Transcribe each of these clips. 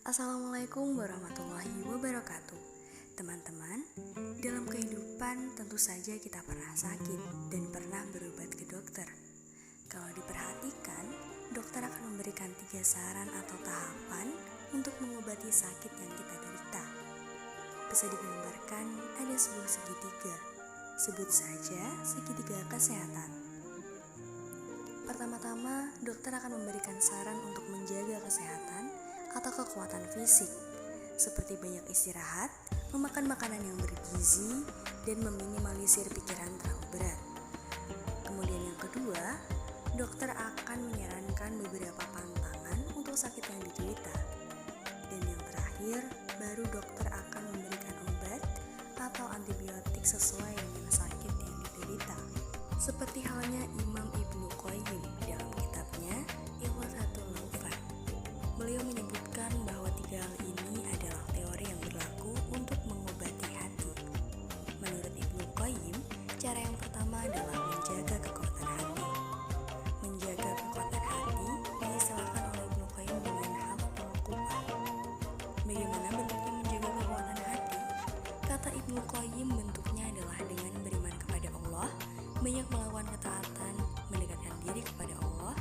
Assalamualaikum warahmatullahi wabarakatuh. Teman-teman, dalam kehidupan tentu saja kita pernah sakit dan pernah berobat ke dokter. Kalau diperhatikan, dokter akan memberikan 3 saran atau tahapan untuk mengobati sakit yang kita derita. Bisa digambarkan ada sebuah segitiga. Sebut saja segitiga kesehatan. Pertama-tama, dokter akan memberikan saran untuk menjaga kesehatan atau kekuatan fisik, seperti banyak istirahat, memakan makanan yang bergizi, dan meminimalisir pikiran terlalu berat. Kemudian yang kedua, dokter akan menyarankan beberapa pantangan untuk sakit yang diderita. Dan yang terakhir, baru dokter akan memberikan obat atau antibiotik sesuai dengan sakit yang diderita. Seperti halnya Imam Ibnu Qayyim dalam kitabnya Ighathatul Lahfan. Beliau menyebutkan bahwa 3 hal ini adalah teori yang berlaku untuk mengobati hati. Menurut Ibnu Qayyim, cara yang pertama adalah menjaga kekuatan hati. Menjaga kekuatan hati diistilahkan oleh Ibnu Qayyim dengan hafdzul quwwah. Bagaimana bentuknya menjaga kekuatan hati? Kata Ibnu Qayyim, bentuknya adalah dengan beriman kepada Allah, banyak melakukan ketaatan, mendekatkan diri kepada Allah,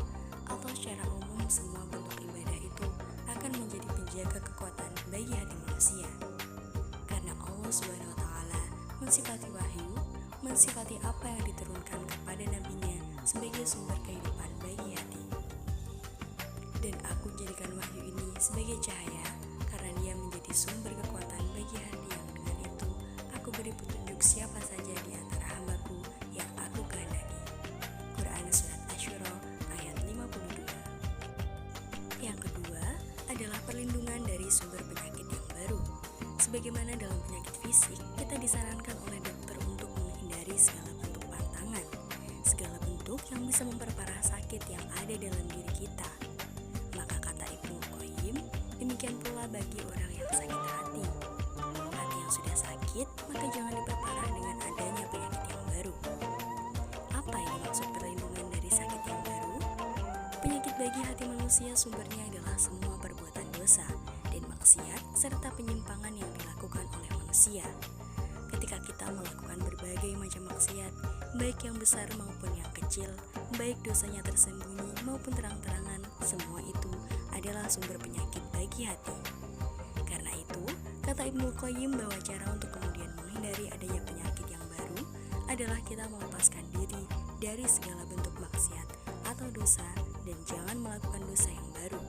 atau secara umum semua bentuk ibadah itu akan menjadi penjaga kekuatan bagi hati manusia. Karena Allah Subhanahu wa Ta'ala mensifati wahyu, mensifati apa yang diturunkan kepada nabinya sebagai sumber kehidupan bagi hati. Dan aku jadikan wahyu ini sebagai cahaya karena dia menjadi sumber kekuatan bagi hati yang dengan itu aku beri petunjuk siapa saja di antara hambaku yang aku kehendaki. Quran Surat Asy-Syura ayat 52. Yang kedua adalah perlindungan dari sumber penyakit yang baru. Sebagaimana dalam penyakit fisik, kita disarankan oleh dokter untuk menghindari segala bentuk pantangan, segala bentuk yang bisa memperparah sakit yang ada dalam diri kita. Maka kata Ibnu Qayyim, demikian pula bagi orang yang sakit hati. Hati yang sudah sakit, maka jangan diperparah dengan adanya penyakit yang baru. Apa yang dimaksud perlindungan dari sakit yang baru? Penyakit bagi hati manusia sumbernya adalah semua perbuatan dosa dan maksiat serta penyimpangan yang dilakukan oleh manusia. Ketika kita melakukan berbagai macam maksiat, baik yang besar maupun yang kecil, baik dosanya tersembunyi maupun terang-terangan, semua itu adalah sumber penyakit bagi hati. Karena itu, kata Ibnu Qayyim bahwa cara untuk kemudian menghindari adanya penyakit yang baru adalah kita melepaskan diri dari segala bentuk maksiat atau dosa dan jangan melakukan dosa yang baru.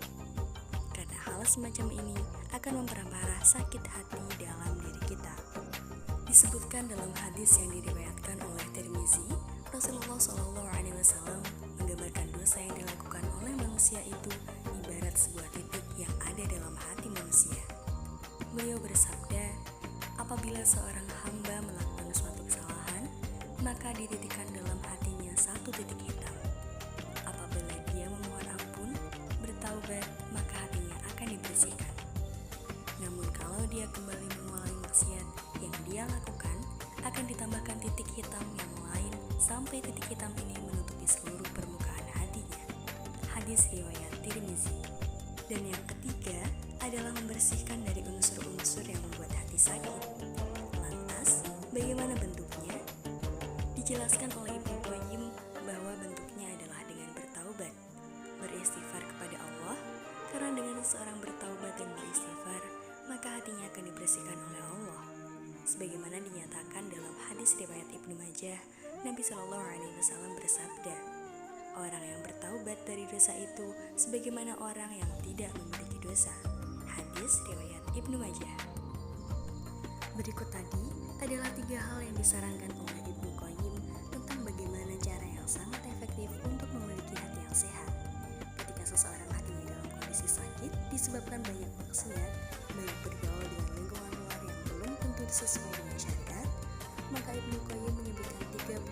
Karena hal semacam ini akan memperparah sakit hati dalam diri kita. Disebutkan dalam hadis yang diriwayatkan oleh Tirmizi, Rasulullah SAW menggambarkan dosa yang dilakukan oleh manusia itu ibarat sebuah titik yang ada dalam hati manusia. Beliau bersabda, apabila seorang hamba melakukan suatu kesalahan, maka dititikkan dalam hatinya satu titik hitam. Apabila dia memohon ampun, bertaubat, maka hatinya akan dibersihkan. Namun kalau dia kembali mengulangi maksiat yang dia lakukan, akan ditambahkan titik hitam yang lain sampai titik hitam ini menutupi seluruh permukaan hatinya. Hadis riwayat Tirmizi. Dan yang ketiga adalah membersihkan dari unsur-unsur yang membuat hati sakit. Lantas, bagaimana bentuknya? Dijelaskan oleh Ibnu Qayyim bahwa bentuknya adalah dengan bertaubat, beristighfar kepada Allah, karena dengan seseorang bertaubat dan beristighfar, maka hatinya akan dibersihkan oleh Allah. Sebagaimana dinyatakan dalam hadis riwayat Ibnu Majah, Nabi SAW bersabda, orang yang bertaubat dari dosa itu sebagaimana orang yang tidak memiliki dosa. Hadis riwayat Ibnu Majah. Berikut tadi adalah 3 hal yang disarankan oleh Ibnu Qayyim tentang bagaimana cara yang sangat efektif untuk memiliki hati yang sehat. Ketika seseorang hatinya dalam kondisi sakit disebabkan banyak maksiat, banyak bergaul dengan lingkungan luar yang belum tentu sesuai dengan syariat, maka Ibnu Qayyim menyebutkan 3